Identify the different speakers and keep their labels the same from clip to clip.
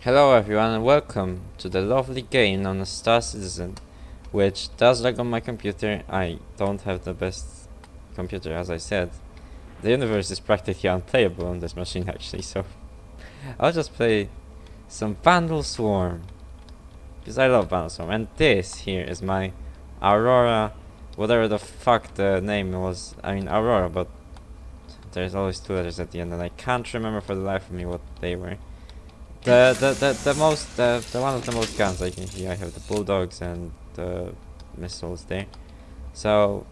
Speaker 1: Hello everyone and welcome to the lovely game known as Star Citizen, which does lag on my computer. I don't have the best computer, as I said. The universe is practically unplayable on this machine actually, so I'll just play some Vanduul Swarm, because I love Vanduul Swarm. And this here is my Aurora, whatever the fuck the name was. I mean Aurora, but there's always two letters at the end and I can't remember for the life of me what they were. The one of the most guns I can see. I have the bulldogs and the missiles there. So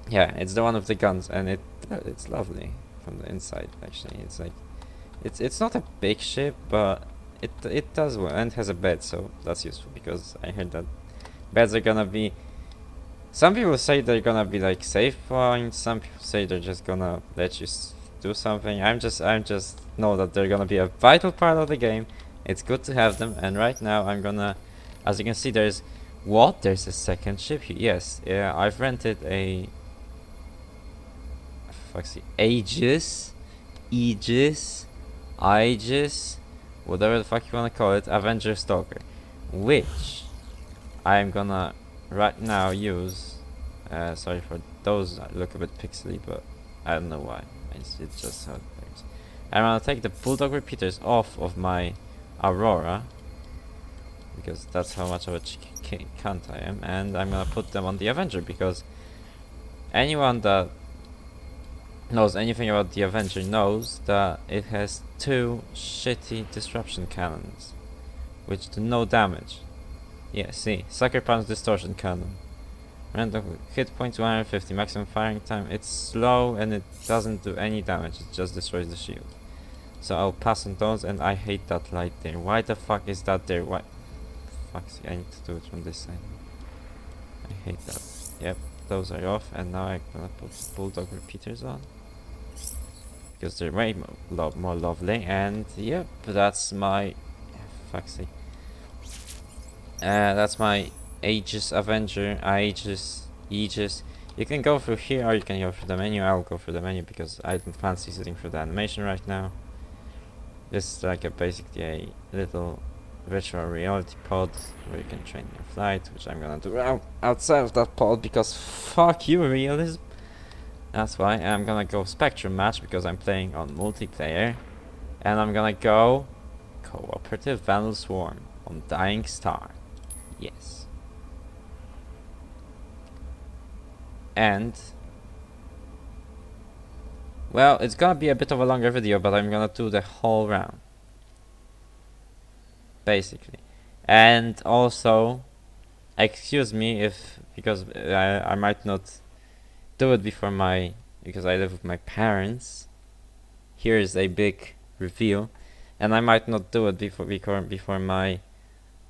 Speaker 1: yeah, it's the one of the guns, and it's lovely from the inside. Actually, it's like it's not a big ship, but it does well and has a bed, so that's useful because I heard that beds are gonna be. Some people say they're gonna be like save points. Some people say they're just gonna let you do something. I'm just know that they're gonna be a vital part of the game. It's good to have them, and right now I'm gonna, as you can see, there's a second ship here. Yes, yeah, I've rented a Aegis, whatever the fuck you wanna call it, Avenger Stalker, which I'm gonna right now use. Sorry for those that look a bit pixely, but I don't know why. It's just how it works. I'm gonna take the bulldog repeaters off of my Aurora, because that's how much of a cunt I am, and I'm gonna put them on the Avenger, because anyone that knows anything about the Avenger knows that it has two shitty disruption cannons, which do no damage. Yeah, see, Sucker Punch Distortion Cannon. Random hit points 150, maximum firing time. It's slow and it doesn't do any damage, it just destroys the shield. So I'll pass on those, and I hate that light there. Why the fuck is that there? Why? Fuck, see, I need to do it from this side. I hate that. Yep, those are off, and now I'm gonna put bulldog repeaters on, because they're way more lovely. And yep, that's my that's my Aegis Avenger, Aegis. You can go through here or you can go through the menu. I'll go through the menu because I don't fancy sitting through the animation right now. This is like basically a little virtual reality pod where you can train your flight, which I'm gonna do outside of that pod because fuck you, realism. That's why. And I'm gonna go Spectrum match because I'm playing on multiplayer, and I'm gonna go cooperative Vanduul Swarm on Dying Star. Yes. And well, it's gonna be a bit of a longer video, but I'm gonna do the whole round basically. And also, excuse me if, because I might not do it before because I live with my parents. Here is a big reveal, and I might not do it before my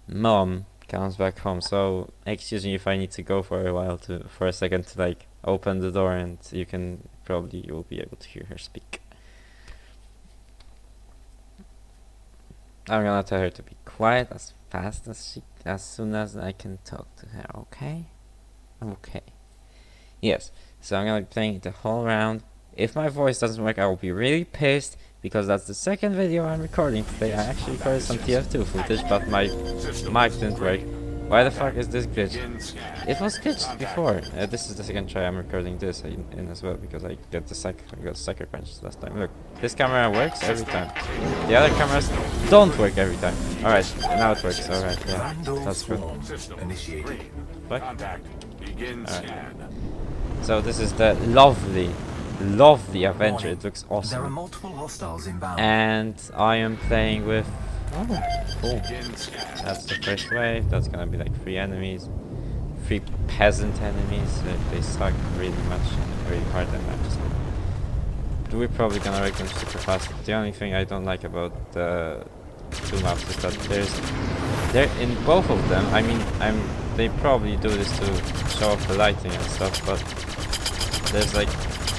Speaker 1: mom comes back home, so excuse me if I need to go for a while for a second to like open the door, and you'll be able to hear her speak. I'm gonna tell her to be quiet as soon as I can talk to her. Okay? Okay. Yes. So I'm gonna be playing the whole round. If my voice doesn't work, I will be really pissed, because that's the second video I'm recording today. I actually recorded some TF2 footage, but my mic didn't work. Why the fuck is this glitched? It was glitched before. This is the second try I'm recording this in as well, because I got sucker punches last time. Look, this camera works every time. The other cameras don't work every time. Alright, now it works. Alright, yeah, that's good. What? Alright. So this is the lovely Avenger. It looks awesome.
Speaker 2: There are multiple hostiles inbound. And
Speaker 1: I am playing with. Oh, cool. That's the first wave. That's gonna be like 3 enemies, 3 peasant enemies. They suck really much and really hard, and I'm just. We're probably gonna wreck them super fast. The only thing I don't like about the 2 maps is that they're in both of them. I mean, they probably do this to show off the lighting and stuff, but there's like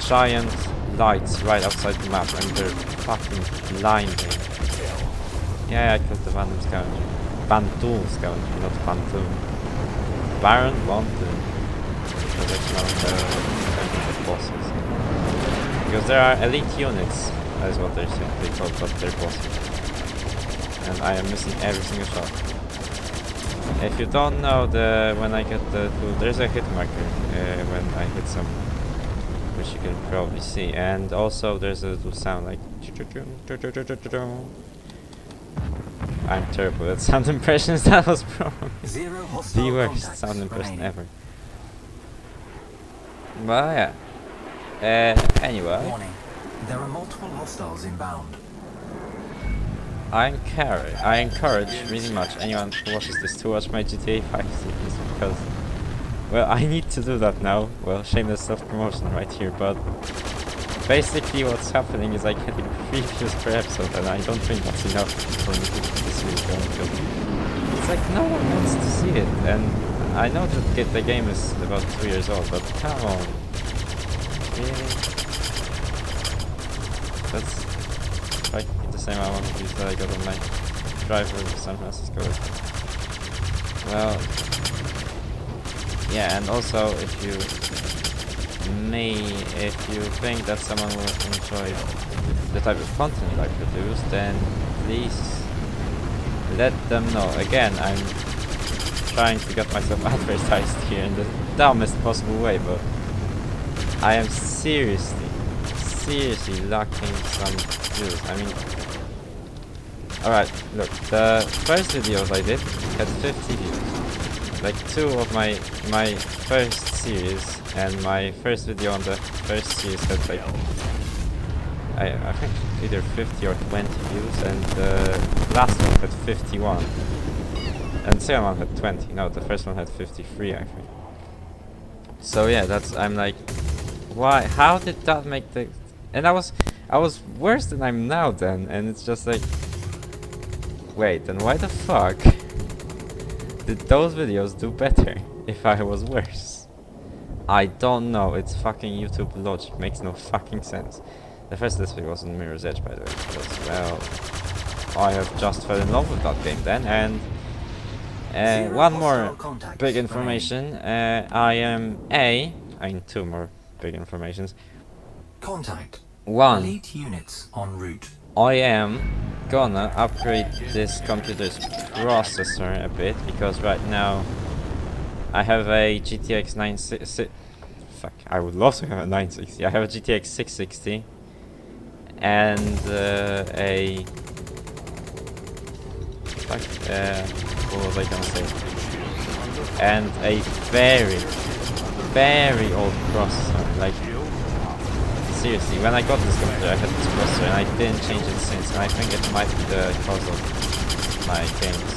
Speaker 1: giant lights right outside the map, and they're fucking blinding. Yeah, I killed the Vanduul Scavenger. Vanduul Scavenger, not Vanduul. Baron Vanduul. So that's one of the bosses. Because there are elite units, that is what they're simply called, but they're bosses. and I am missing every single shot. If you don't know, when I get the tool, there's a hit marker when I hit someone, which you can probably see, and also there's a little sound like. I'm terrible at sound impressions. That was probably the worst sound impression ever. But yeah. Anyway.
Speaker 2: Warning. There are multiple hostiles inbound.
Speaker 1: I encourage really much anyone who watches this to watch my GTA 5 series because, well, I need to do that now. Well, shameless self-promotion right here, but basically what's happening is I get previews per episode and I don't think that's enough for me to keep this series going because it's like no one wants to see it, and I know that the game is about 2 years old, but come on. Really? That's like the same amount of views that I got on my driver in San Francisco. Well, yeah, and also if you think that someone will enjoy the type of content I produce, then please let them know. Again, I'm trying to get myself advertised here in the dumbest possible way, but I am seriously lacking some views. I mean, alright, look, the first videos I did had 50 views. Like 2 of my first series and my first video on the first series had like I think either 50 or 20 views, and the last one had 51. And the second one had 20. No, the first one had 53, I think. So yeah, I'm like, why? How did that make the? And I was worse than I'm now then, and it's just like, wait, then why the fuck did those videos do better if I was worse? I don't know. It's fucking YouTube logic. Makes no fucking sense. The first Let's Play was on Mirror's Edge, by the way, because, well, I have just fell in love with that game then, and one more big information. I mean 2 more big informations.
Speaker 2: Contact.
Speaker 1: One,
Speaker 2: Elite units en route.
Speaker 1: I am gonna upgrade this computer's processor a bit, because right now I have a GTX 960. Fuck, I would love to have a 960. I have a GTX 660 and a. Fuck, what was I gonna say? And a very old processor. Like, seriously, when I got this computer, I had this processor and I didn't change it since. And I think it might be the cause of my games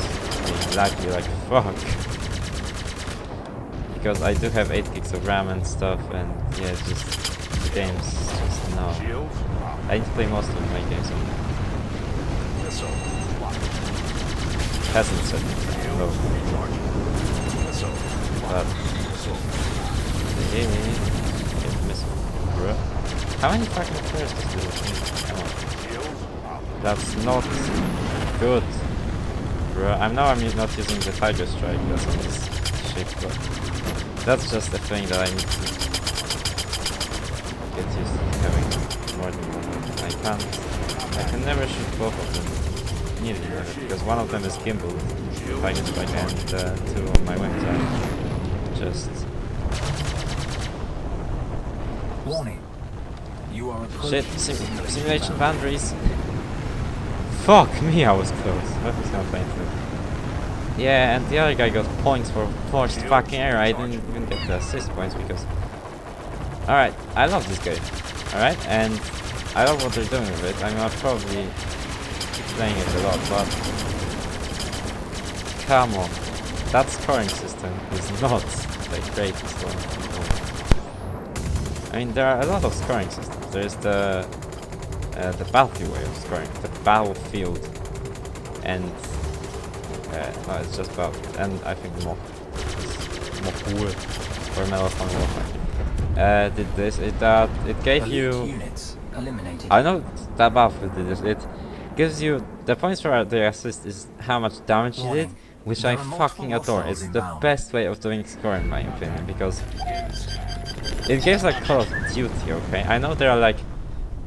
Speaker 1: being laggy like fuck. Because I do have 8 gigs of RAM and stuff, and yeah, just the games just no. I need to play most of my games on hasn't said no. But bruh. How many fucking players does this game? Come on. That's not good. Bruh. I'm not using the Tiger Strike, that's on this shit, but that's just a thing that I need to get used to having more than one. I can never shoot both of them. Nearly never, because one of them is gimbal, Tiger Strike, and 2 of my wings are just...
Speaker 2: Warning. You are
Speaker 1: Shit, simulation boundaries. Fuck me, I was close. I was gonna play through. Yeah, and the other guy got points for forced fucking error. I didn't even get the assist points because... Alright, I love this game. Alright, and I love what they're doing with it. I mean, I'll probably keep playing it a lot, but... Come on. That scoring system is not the greatest one. I mean, there are a lot of scoring systems. There's the battlefield way of scoring, the battlefield, and no, it's just battlefield, and I think more cool or Marathon Warfare did this. It gave you. I know that battlefield did this. It gives you the points for the assist is how much damage you did, which I fucking adore. It's the best way of doing scoring, in my opinion, because it gives like Call of Duty, okay? I know there are like,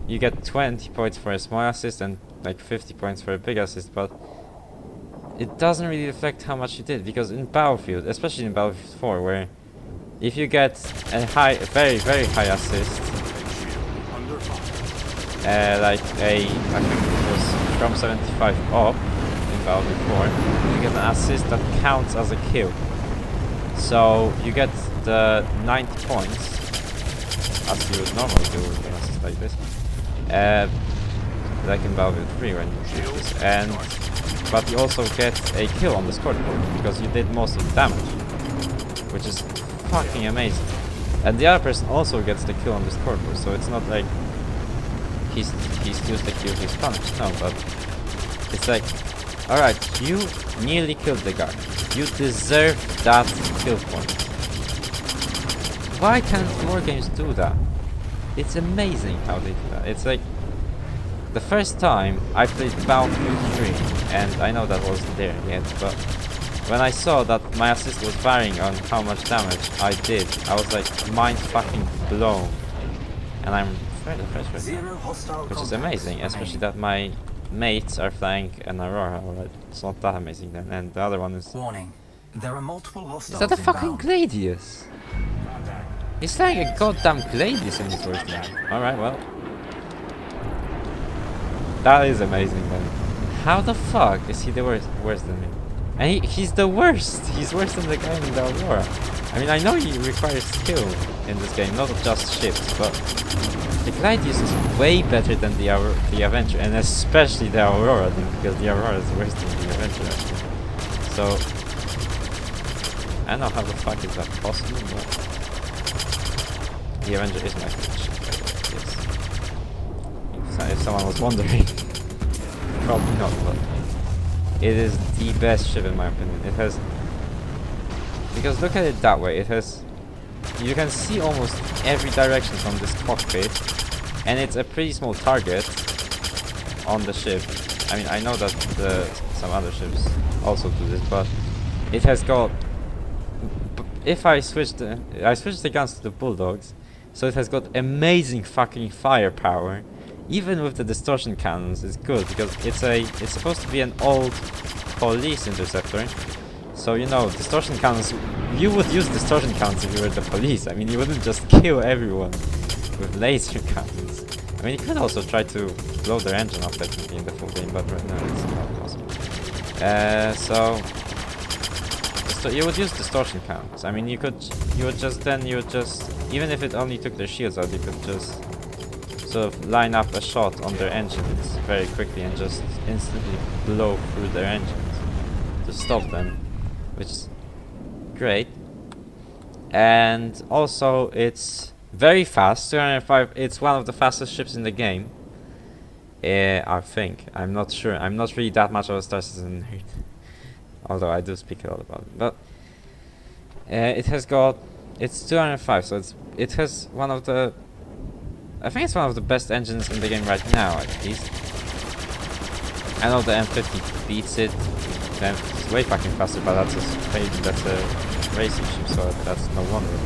Speaker 1: you get 20 points for a small assist and like 50 points for a big assist, but it doesn't really reflect how much you did, because in Battlefield, especially in Battlefield 4, where if you get a very high assist, like I think it was from 75 up in Battlefield 4, you get an assist that counts as a kill. So you get the 90 points, as you would normally do with an assist like this, like in Battlefield 3 when you do this, but you also get a kill on the scoreboard because you did most of the damage, which is fucking amazing. And the other person also gets the kill on the scoreboard, so it's not like he's used the kill, he's punished. No, but it's like, alright, you nearly killed the guy. You deserve that kill point. Why can't more games do that? It's amazing how they do that. It's like the first time I played Battlefield 3, and I know that wasn't there yet, but when I saw that my assist was varying on how much damage I did, I was like mind fucking blown. And I'm very impressed right now, which is amazing, especially that my mates are flying an Aurora. Alright, it's not that amazing then, and the other one is...
Speaker 2: Warning. There are multiple hostiles
Speaker 1: Is that a fucking
Speaker 2: inbound.
Speaker 1: Gladius? He's like a goddamn Gladius in his worst game. Alright, well. That is amazing then. How the fuck is he the worse than me? And he's the worst! He's worse than the guy in the Aurora. I mean, I know he requires skill in this game, not just ships, but the Gladius is way better than the Avenger, and especially the Aurora, because the Aurora is worse than the Avenger actually. So, I don't know how the fuck is that possible, but the Avenger is my favorite ship, yes. If someone was wondering. Probably not, but it is the best ship in my opinion. It has, because look at it that way, it has, you can see almost every direction from this cockpit, and it's a pretty small target on the ship. I mean, I know that some other ships also do this, but it has got, if I switch the guns to the Bulldogs, so it has got amazing fucking firepower. Even with the distortion cannons, it's good because it's supposed to be an old police interceptor. So you know, distortion cannons. You would use distortion cannons if you were the police. I mean, you wouldn't just kill everyone with laser cannons. I mean, you could also try to blow their engine off technically in the full game, but right now it's not possible. So you would use distortion cannons. I mean, you would just even if it only took their shields out, you could just sort of line up a shot on their engines very quickly and just instantly blow through their engines to stop them, which is great. And also it's very fast, 205, it's one of the fastest ships in the game. I think, I'm not sure, I'm not really that much of a Star Citizen nerd, although I do speak a lot about it, but it's 205, so it has one of the, I think it's one of the best engines in the game right now, at least. I know the M50 beats it. The M50 is way fucking faster, but that's a racing ship, so that's no wonder.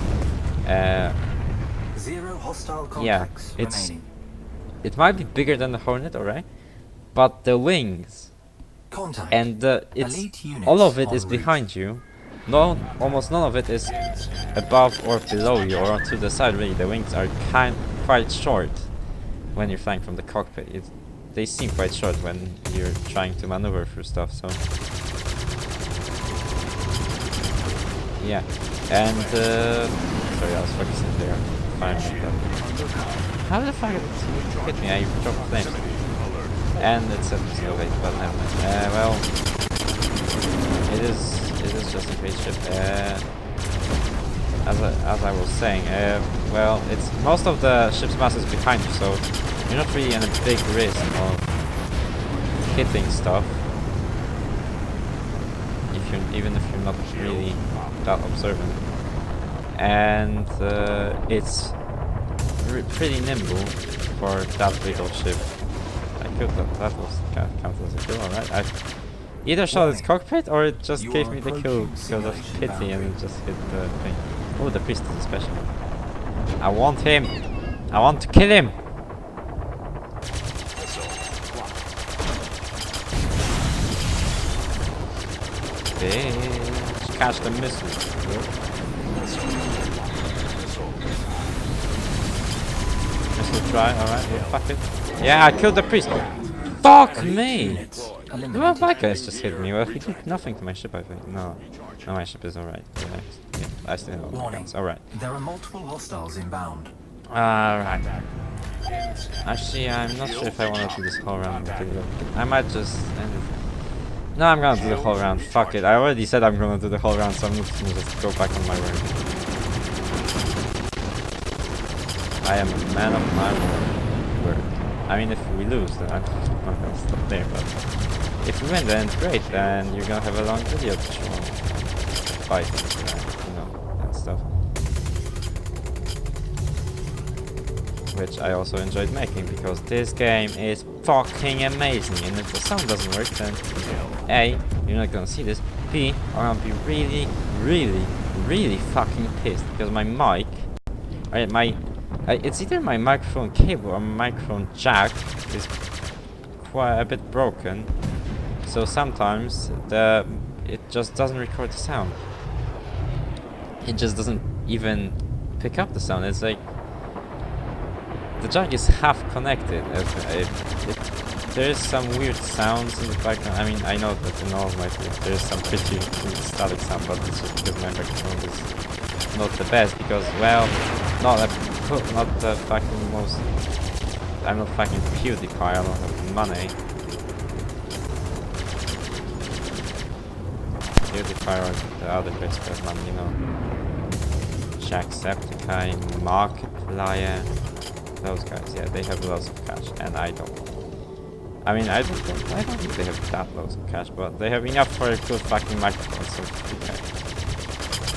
Speaker 2: Zero hostile
Speaker 1: Yeah,
Speaker 2: contacts remaining.
Speaker 1: it might be bigger than the Hornet, alright, but the wings
Speaker 2: Contact.
Speaker 1: and
Speaker 2: Elite units
Speaker 1: all of it
Speaker 2: en
Speaker 1: is
Speaker 2: route.
Speaker 1: behind you. No, almost none of it is above or below you or to the side. Really, the wings are quite short when you're flying from the cockpit. They seem quite short when you're trying to maneuver through stuff. So yeah, and sorry, I was focusing there. How the fuck did it hit me? I dropped flames, and it's a late, but never mind. Well, it is just a great ship. As I was saying, well, it's most of the ship's mass is behind you, so you're not really in a big risk of hitting stuff. Even if you're not really that observant, and it's pretty nimble for that big of ship. I killed that was counted as a kill, alright. I either shot its cockpit or it just gave me the kill because of pity and it just hit the thing. Oh, the priest is a special. I want him! I want to kill him! Bitch. Catch the missile. Missile try, alright, yeah, fuck it. Yeah, I killed the priest. Fuck me! Well, my guys just hit me. Well, he did nothing to my ship, I think. No. No, my ship is alright. Yeah, I still have all my guns. Alright.
Speaker 2: There are multiple hostiles inbound.
Speaker 1: Alright. Actually, I'm not sure if I want to do this whole round. I might just end it. No, I'm gonna do the whole round. Fuck it. I already said I'm gonna do the whole round, so I'm just gonna just go back on my word. I am a man of my word. I mean, if we lose, then I'm not gonna stop there, but if we win, then great, then you're gonna have a long video to show fighting, you know, and stuff. Which I also enjoyed making, because this game is fucking amazing, and if the sound doesn't work, then A, you're not gonna see this, B, I'm gonna be really, really, really fucking pissed, because my mic, it's either my microphone cable or my microphone jack is quite a bit broken, so sometimes it just doesn't record the sound. It just doesn't even pick up the sound. It's like the jack is half connected. There's some weird sounds in the background. I mean, I know that in all of my videos there's some pretty weird static sound, but it's just because my microphone is not the best, because, well, not the fucking most. I'm not fucking PewDiePie, I don't have money. PewDiePie or the other guys have money, you know. Jacksepticeye, Markiplier, those guys, yeah, they have lots of cash, and I don't. I mean, I don't think they have that loads of cash, but they have enough for a good fucking microphone, so okay.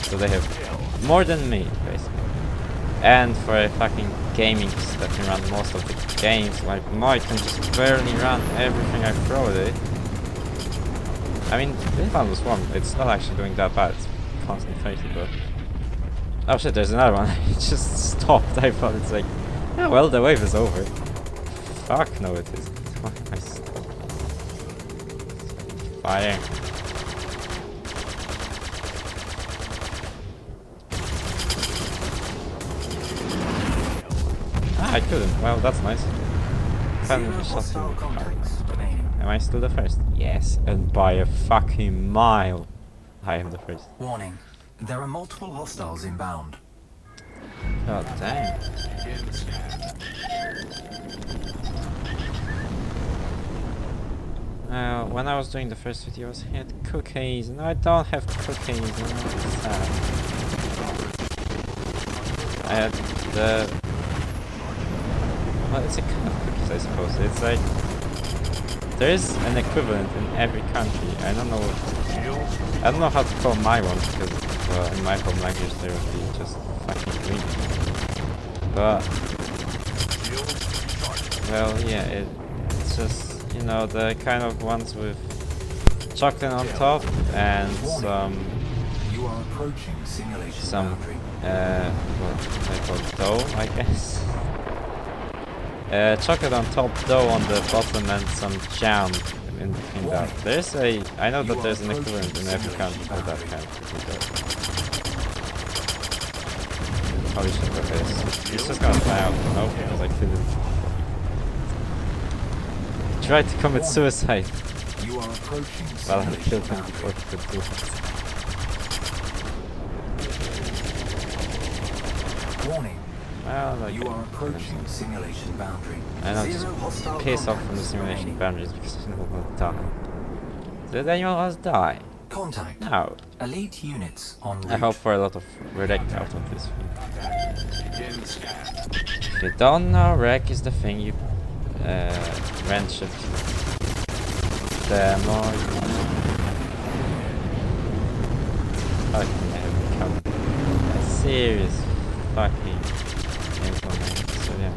Speaker 1: So they have more than me, basically. And for a fucking gaming that can run most of the games, like mine can just barely run everything I throw at it. I mean, this one was one, it's not actually doing that bad, it's constantly 30, but... Oh shit, there's another one. It just stopped. I thought it's like, oh well, the wave is over. Fuck no, it isn't. Why am I stopped? Fire. Ah, I couldn't. Well, that's nice. Finally shot him. Am I still the first? Yes, and by a fucking mile. I am the first.
Speaker 2: Warning. There are multiple hostiles inbound.
Speaker 1: God damn. When I was doing the first video, I had cookies, and I don't have cookies, and it's sad. I had the... Well, it's a kind of cookies, I suppose. It's like... There is an equivalent in every country. I don't know how to call my one, because in my home language there would be just fucking green. But... Well, yeah, it's just, you know, the kind of ones with chocolate on top and some what I call dough, I guess. Chocolate on top, dough on the bottom, and some jam in between that. There's a, I know that there's an equivalent in every country for that kind of cookie. Holy shit, what is? He's just gonna fly out. No, because I couldn't. Tried to commit suicide. Well, I killed him before he could do it.
Speaker 2: Warning.
Speaker 1: Well, like,
Speaker 2: you are approaching simulation boundary.
Speaker 1: I know, just piss off from the simulation boundaries because I don't want to die. Did anyone else die?
Speaker 2: Contact.
Speaker 1: No.
Speaker 2: Elite units on route.
Speaker 1: I hope for a lot of wreck out of this thing. If you don't know, wreck is the thing you wrench it. The more you fucking have become a serious fucking implement. So yeah.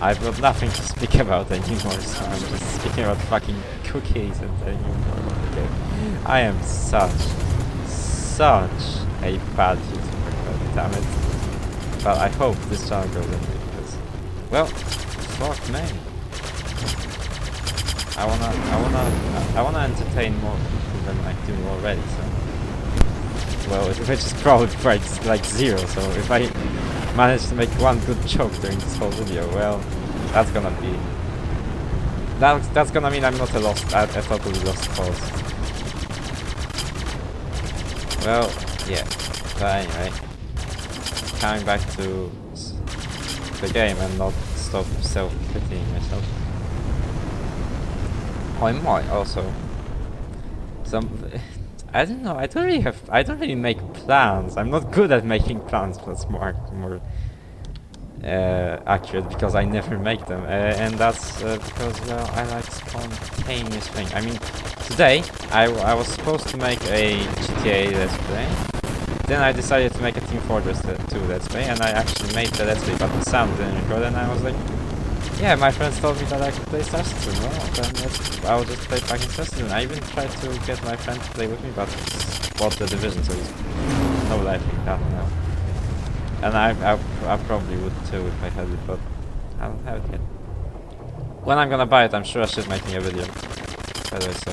Speaker 1: I've got nothing to speak about anymore, so I'm just speaking about fucking cookies and telling you more about the game. I am such a bad YouTuber, god damn it. But I hope this channel goes in because, well, fuck me. I wanna entertain more people than I do already, so... Well, which is probably like 0, so if I manage to make one good joke during this whole video, well, that's gonna be... That's gonna mean I'm not a totally lost cause. Well, yeah, but anyway, coming back to the game and not stop self-pitying myself. Oh, I might also. I don't know. I don't really make plans. I'm not good at making plans. That's more accurate because I never make them, and that's because well, I like spontaneous things. I mean, today I was supposed to make a GTA Let's Play. Then I decided to make a Team Fortress 2 Let's Play, and I actually made the Let's Play, but the sound didn't record, and I was like, yeah, my friends told me that I could play Star Citizen. Well, then I'll just play fucking Star Citizen. I even tried to get my friend to play with me, but it's bought the Division, so he's no life in that now. And I probably would too if I had it, but I don't have it yet. When I'm gonna buy it, I'm sure I should make me a video. By the way, so...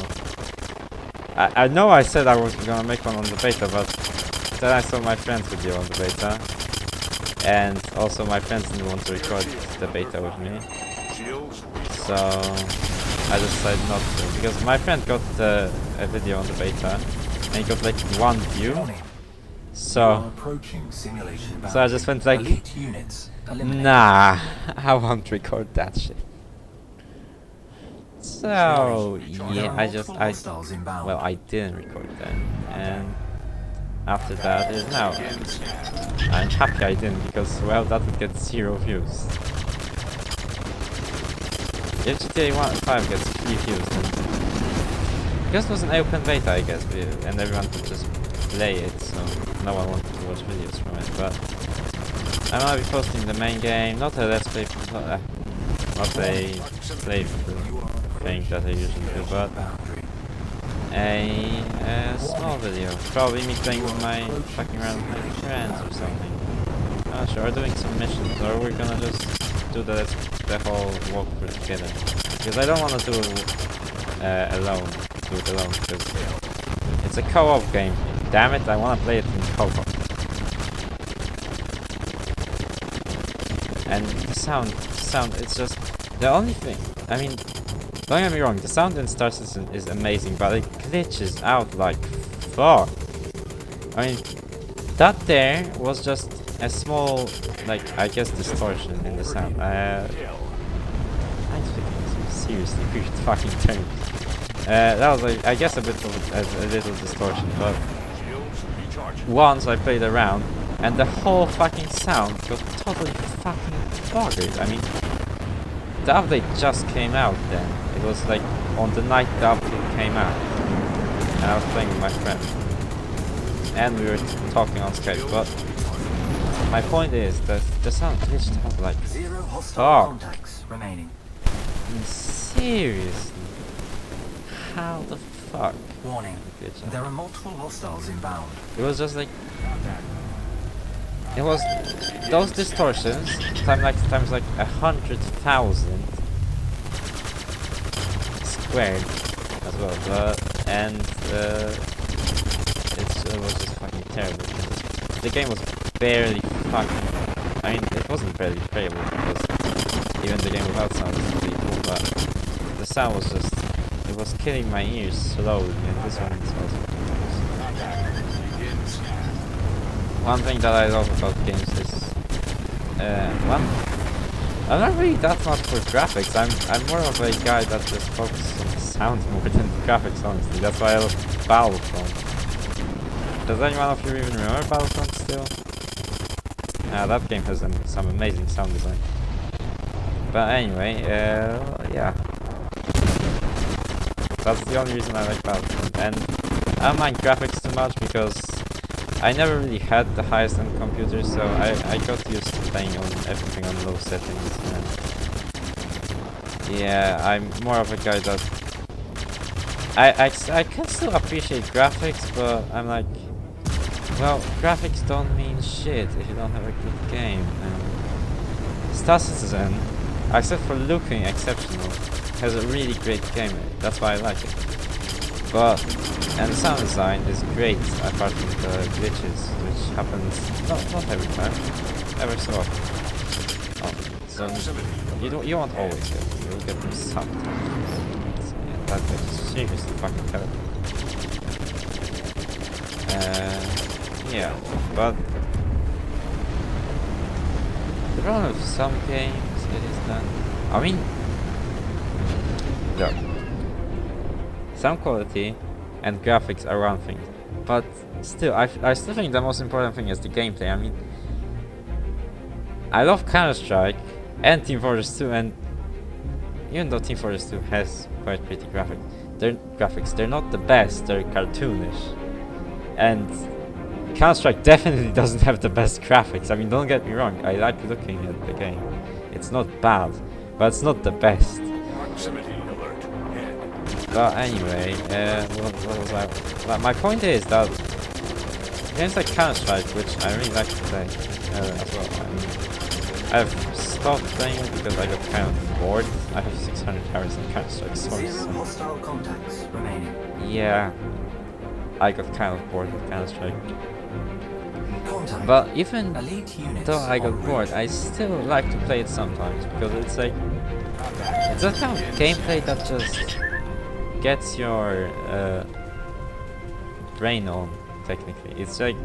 Speaker 1: I know I said I was gonna make one on the beta, but then I saw my friend's video on the beta. And also my friends didn't want to record the beta with me. So... I decided not to, because my friend got a video on the beta, and he got like 1 view. So I just went like, nah, I won't record that shit. So yeah, I didn't record that, and after that is now. I'm happy I didn't, because well, that would get 0 views. If GTA 5 gets 3 views, then because it was an open beta, I guess, and everyone could just play it, so no one wanted to watch videos from it, but I'm gonna be posting the main game, not a let's play, not a playthrough thing that I usually do, but a small video, probably me playing with my fucking around with my friends or something. I'm not sure, or doing some missions, or we're gonna just do the whole walkthrough together, because I don't want to do it alone, because it's a co-op game. Damn it, I want to play it in co-op. And the sound, it's just the only thing. I mean, don't get me wrong, the sound in Star Citizen is amazing, but it glitches out like fuck. I mean, that there was just a small, like, I guess distortion in the sound. I'm speaking some seriously weird fucking terms. That was like, I guess a bit of a little distortion, but once I played around and the whole fucking sound got totally fucking buggered. I mean, the update just came out then. It was like on the night the update came out, and I was playing with my friend, and we were talking on Skype. But my point is that the sound glitched out like
Speaker 2: 0 hostile contacts remaining.
Speaker 1: Seriously, how the fuck?
Speaker 2: Warning, there are multiple hostiles inbound.
Speaker 1: It was just like, it was those distortions times like 100,000 squared as well, and it was just fucking terrible. The game was barely fucking, I mean, it wasn't barely playable, because even the game without sound was pretty cool, but the sound was just, it was killing my ears slowly, and this one is also. One thing that I love about games is, I'm not really that much for graphics. I'm more of a guy that just focuses on the sound more than the graphics, honestly. That's why I love Battlefront. Does anyone of you even remember Battlefront still? That game has some amazing sound design. But anyway, yeah. That's the only reason I like Battlefront. And I don't mind graphics too much because I never really had the highest end computer, so I got used to playing on everything on low settings. And yeah, I'm more of a guy that I can still appreciate graphics, but I'm like, well, graphics don't mean shit if you don't have a good game. And Star Citizen, except for looking exceptional, has a really great game. That's why I like it. But And the sound design is great, apart from the glitches, which happens not every time, ever so often. So you won't always get them, you'll get them sometimes. So yeah, that is seriously fucking terrible. Yeah, but the problem with some games is that, I mean, look, sound quality and graphics are one thing, but still, I still think the most important thing is the gameplay. I mean, I love Counter-Strike and Team Fortress 2, and even though Team Fortress 2 has quite pretty graphics, they're not the best, they're cartoonish. And Counter-Strike definitely doesn't have the best graphics. I mean, don't get me wrong, I like looking at the game. It's not bad, but it's not the best. But anyway, what was I? Well, my point is that games like Counter-Strike, which I really like to play as well. I mean, I've stopped playing it because I got kind of bored. I have 600 hours in Counter-Strike, sorry.
Speaker 2: Zero hostile contacts remaining.
Speaker 1: Yeah, I got kind of bored with Counter-Strike.
Speaker 2: Contact.
Speaker 1: But even
Speaker 2: Elite units
Speaker 1: though I got
Speaker 2: en
Speaker 1: bored,
Speaker 2: route.
Speaker 1: I still like to play it sometimes because it's like it's that kind of gameplay that just gets your brain on. Technically, it's like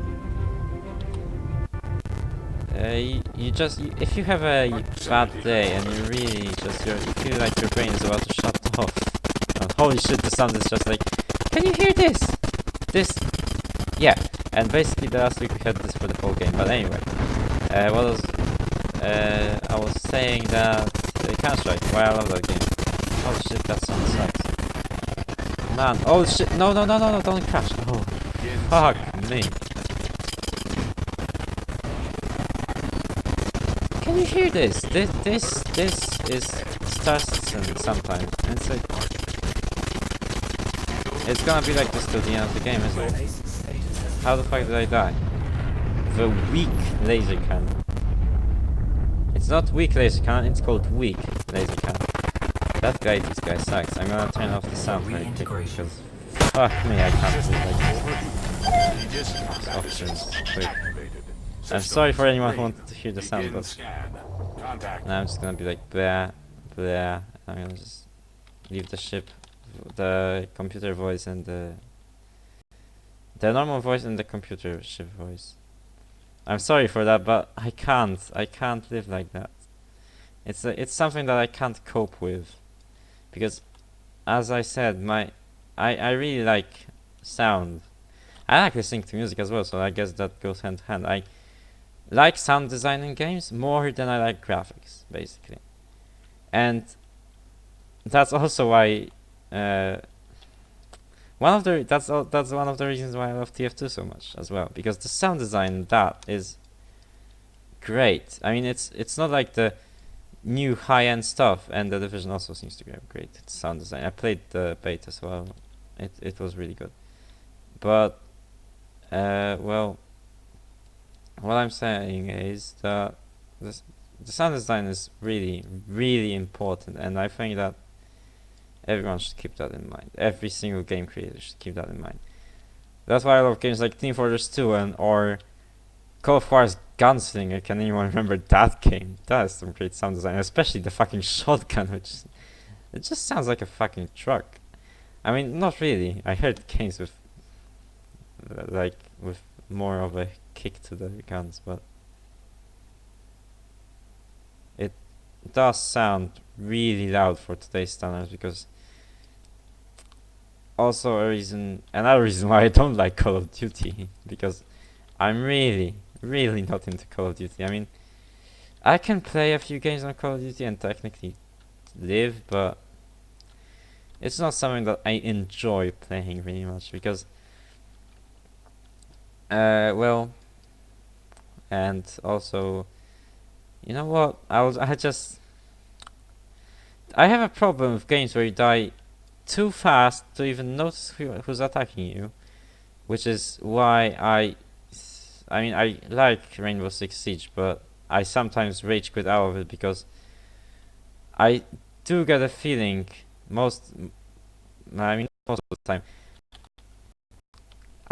Speaker 1: if you have a bad day and you really you feel like your brain is about to shut off. And holy shit, the sound is just like, can you hear this? Yeah. And basically, the last week we had this for the whole game. But anyway, I was saying that Counter-Strike. Why I love that game. Oh shit, that sound sucks. Man, oh shit, no, don't crash. Oh, fuck me. Can you hear this? This is Star Citizen sometimes. And it's like, it's gonna be like this till the end of the game, isn't it? How the fuck did I die? The weak laser cannon. It's not weak laser cannon, it's called weak laser cannon. This guy sucks. I'm gonna turn off the sound very quick because fuck me, I can't do like options quick. I'm sorry for anyone who wanted to hear the sound, but now I'm just gonna be like blah blah. I'm gonna just leave the computer voice and the normal voice and the computer ship voice. I'm sorry for that, but I can't live like that. It's something that I can't cope with, because, as I said, I really like sound. I like listening to music as well, so I guess that goes hand in hand. I like sound design in games more than I like graphics, basically, and that's also why. That's one of the reasons why I love TF2 so much as well, because the sound design in that is great. I mean, it's not like the new high-end stuff, and the Division also seems to have great sound design. I played the beta as well. It was really good. But well, what I'm saying is that the sound design is really important, and I think that everyone should keep that in mind. Every single game creator should keep that in mind. That's why I love games like Team Fortress 2 or Call of Juarez Gunslinger. Can anyone remember that game? That has some great sound design, especially the fucking shotgun, which it just sounds like a fucking truck. I mean, not really. I heard games with with more of a kick to the guns, but it does sound really loud for today's standards, because also another reason why I don't like Call of Duty, because I'm really not into Call of Duty. I mean, I can play a few games on Call of Duty and technically live, but it's not something that I enjoy playing really much, because well, and also, you know what, I have a problem with games where you die too fast to even notice who's attacking you, which is why I mean, I like Rainbow Six Siege, but I sometimes rage quit out of it, because I do get a feeling most of the time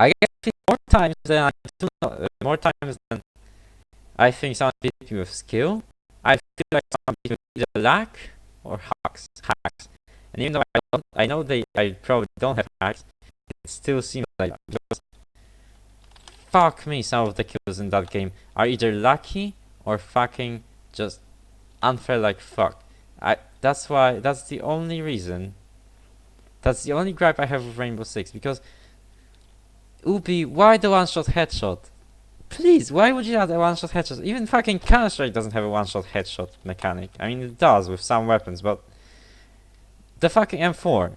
Speaker 1: I get it more times than I do not, more times than I think someone beat me with skill. I feel like someone beat me with either luck or hacks. And even though I know I probably don't have hacks, it still seems like just fuck me. Some of the kills in that game are either lucky or fucking just unfair like fuck. That's the only reason. That's the only gripe I have with Rainbow Six, because Ubi, why the one-shot headshot? Please, why would you add a one-shot headshot? Even fucking Counter-Strike doesn't have a one-shot headshot mechanic. I mean, it does with some weapons, but the fucking M4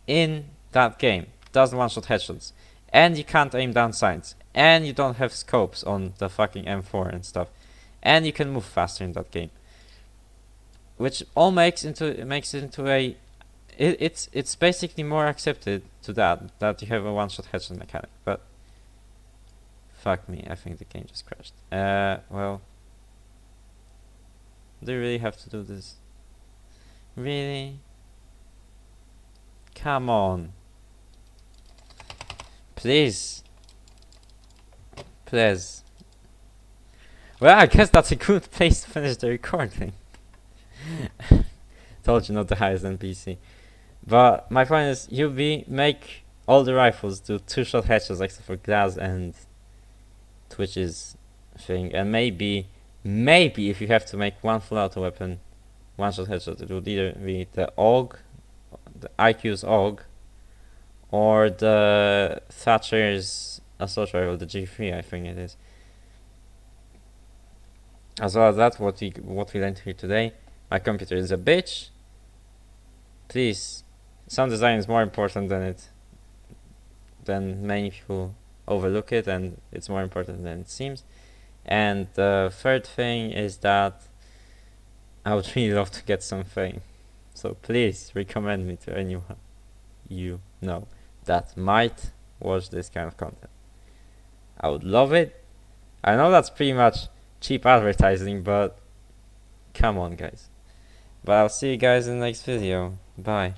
Speaker 1: in that game does one-shot headshots, and you can't aim down sights, and you don't have scopes on the fucking M4 and stuff, and you can move faster in that game, which all makes it into a it's basically more accepted to that you have a one-shot headshot mechanic. But fuck me, I think the game just crashed. Well, do you really have to do this? Really? Come on. Please. Please. Well, I guess that's a good place to finish the recording. Told you not the highest NPC. But my point is, make all the rifles do 2-shot headshots except for Glass and Twitch's thing. And maybe if you have to make one full auto weapon, 1-shot headshot, it would either be the AUG, the IQ's AUG, or the Thatcher's assault rifle, the G3, I think it is. As well as that, what we learned here today, my computer is a bitch. Please, sound design is more important than many people overlook it, and it's more important than it seems. And the third thing is that I would really love to get some fame. So please recommend me to anyone you know that might watch this kind of content. I would love it. I know that's pretty much cheap advertising, but come on guys. But I'll see you guys in the next video. Bye.